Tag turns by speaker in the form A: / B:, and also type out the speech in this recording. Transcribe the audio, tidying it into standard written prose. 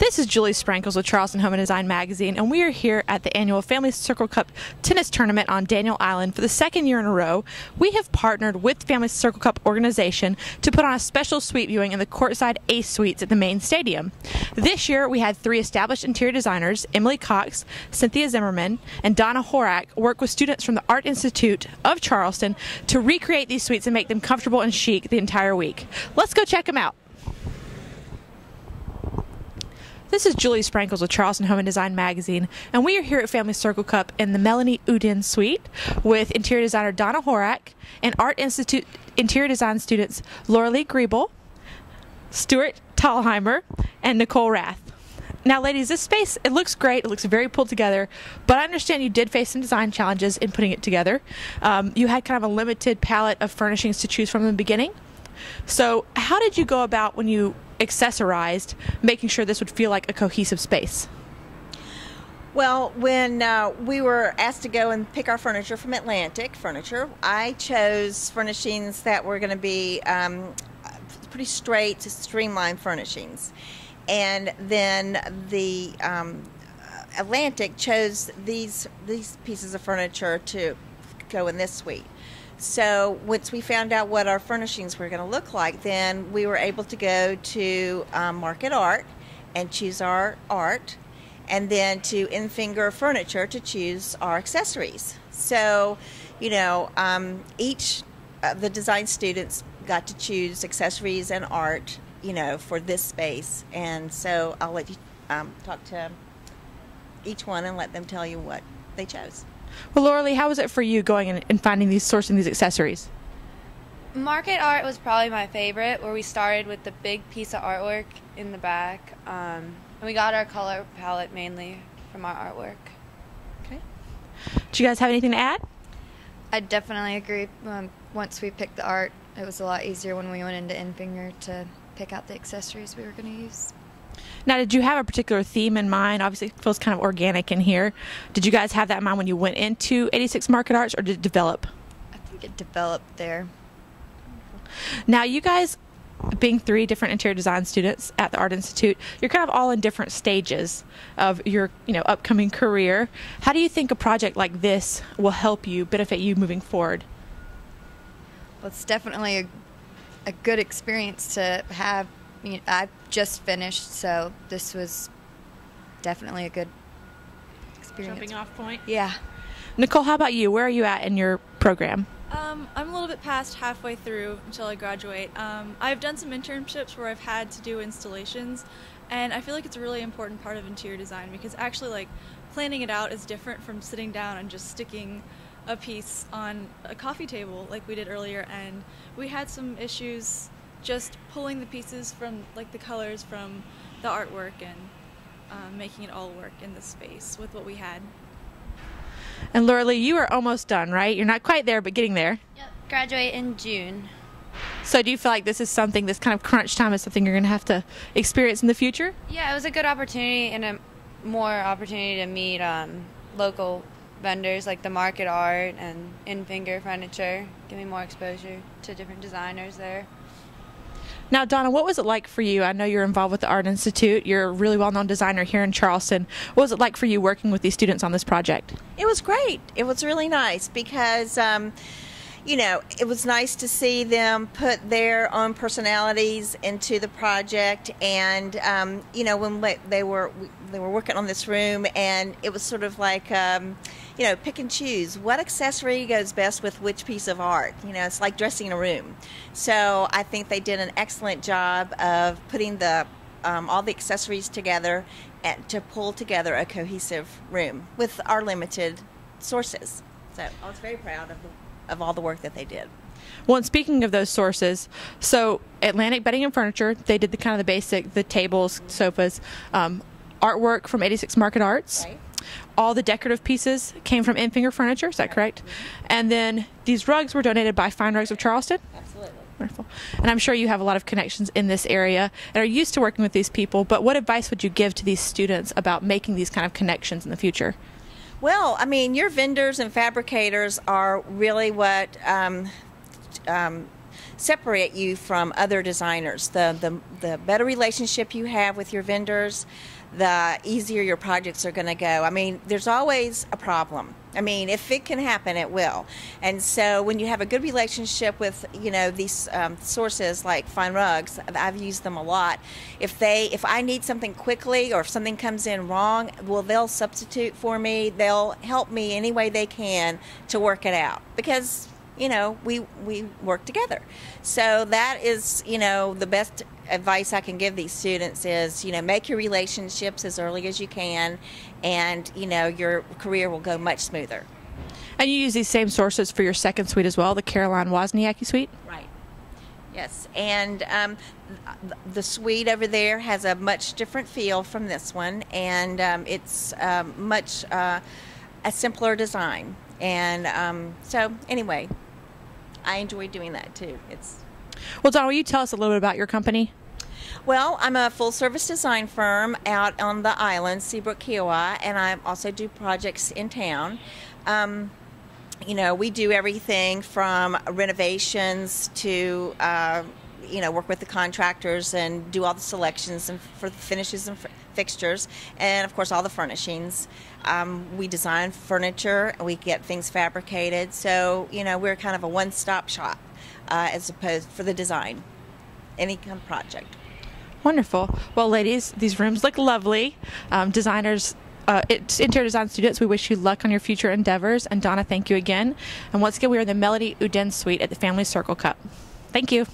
A: This is Julie Sprankles with Charleston Home and Design Magazine, and we are here at the annual Family Circle Cup Tennis Tournament on Daniel Island for the second year in a row. We have partnered with Family Circle Cup organization to put on a special suite viewing in the courtside Ace Suites at the main stadium. This year, we had 3 established interior designers, Emily Cox, Cynthia Zimmerman, and Donna Horack, work with students from the Art Institute of Charleston to recreate these suites and make them comfortable and chic the entire week. Let's go check them out. This is Julie Sprankles with Charleston Home and Design Magazine, and we are here at Family Circle Cup in the Melanie Udin Suite with interior designer Donna Horack and Art Institute interior design students Lorelee Griebell, Stuart Thalheimer, and Nicole Rath. Now, ladies, this space, it looks great. It looks very pulled together, but I understand you did face some design challenges in putting it together. You had kind of a limited palette of furnishings to choose from in the beginning. So how did you go about when you accessorized, making sure this would feel like a cohesive space?
B: Well, when we were asked to go and pick our furniture from Atlantic Furniture, I chose furnishings that were going to be pretty straight, streamlined furnishings. And then the Atlantic chose these pieces of furniture to go in this suite. So once we found out what our furnishings were going to look like, then we were able to go to Market Art and choose our art, and then to In-Finger Furniture to choose our accessories. So, you know, each of the design students got to choose accessories and art, you know, for this space. And so I'll let you talk to each one and let them tell you what they chose.
A: Well, Lorelee, how was it for you going and finding these, sourcing these accessories?
C: Market Art was probably my favorite, where we started with the big piece of artwork in the back, and we got our color palette mainly from our artwork.
A: Okay. Do you guys have anything to add?
D: I definitely agree. Once we picked the art, it was a lot easier when we went into In-Finger to pick out the accessories we were going to use.
A: Now, did you have a particular theme in mind? Obviously, it feels kind of organic in here. Did you guys have that in mind when you went into 86 Market Arts, or did it develop?
D: I think it developed there.
A: Now, you guys, being 3 different interior design students at the Art Institute, you're kind of all in different stages of your, upcoming career. How do you think a project like this will help you, benefit you moving forward?
D: Well, it's definitely a good experience to have. I've just finished, so this was definitely a good experience.
A: Jumping off point?
D: Yeah.
A: Nicole, how about you? Where are you at in your program?
E: I'm a little bit past halfway through until I graduate. I've done some internships where I've had to do installations, and I feel like it's a really important part of interior design because actually, planning it out is different from sitting down and just sticking a piece on a coffee table like we did earlier, and we had some issues just pulling the pieces from, the colors from the artwork and making it all work in the space with what we had.
A: And Lorelee, you are almost done, right? You're not quite there, but getting there.
C: Yep, graduate in June.
A: So do you feel like this is something, this kind of crunch time is something you're going to have to experience in the future?
C: Yeah, it was a good opportunity and a more opportunity to meet local vendors like the Market Art and In-Finger Furniture. Give me more exposure to different designers there.
A: Now, Donna, what was it like for you? I know you're involved with the Art Institute. You're a really well-known designer here in Charleston. What was it like for you working with these students on this project?
B: It was great. It was really nice because, it was nice to see them put their own personalities into the project. And, when they were working on this room, and it was sort of like, pick and choose. What accessory goes best with which piece of art? It's like dressing a room. So I think they did an excellent job of putting all the accessories together and to pull together a cohesive room with our limited sources. So I was very proud of all the work that they did.
A: Well, and speaking of those sources, so Atlantic Bedding and Furniture, they did the basic, the tables, sofas, artwork from 86 Market Arts.
B: Right.
A: All the decorative pieces came from In-Finger Furniture, is that correct? Mm-hmm. And then these rugs were donated by Fine Rugs of Charleston?
B: Absolutely.
A: Wonderful. And I'm sure you have a lot of connections in this area and are used to working with these people, but what advice would you give to these students about making these kind of connections in the future?
B: Well, your vendors and fabricators are really what separate you from other designers. The better relationship you have with your vendors, the easier your projects are going to go. I mean, there's always a problem. I mean, if it can happen, it will. And so when you have a good relationship with, these sources like Fine Rugs, I've used them a lot. If I need something quickly or if something comes in wrong, well, they'll substitute for me. They'll help me any way they can to work it out because, we work together. So that is, the best advice I can give these students is, make your relationships as early as you can, and, your career will go much smoother.
A: And you use these same sources for your second suite as well, the Caroline Wozniacki suite?
B: Right. Yes. And the suite over there has a much different feel from this one, and it's much a simpler design. And so, anyway, I enjoy doing that too.
A: Well, Donna, will you tell us a little bit about your company?
B: Well, I'm a full-service design firm out on the island, Seabrook, Kiowa, and I also do projects in town. We do everything from renovations to, work with the contractors and do all the selections and for the finishes and fixtures, and of course all the furnishings. We design furniture, we get things fabricated, so we're kind of a one-stop shop as opposed for the design, any kind of project.
A: Wonderful. Well, ladies, these rooms look lovely. Designers, interior design students, we wish you luck on your future endeavors. And Donna, thank you again. And once again, we are in the Melanie Uden Suite at the Family Circle Cup. Thank you.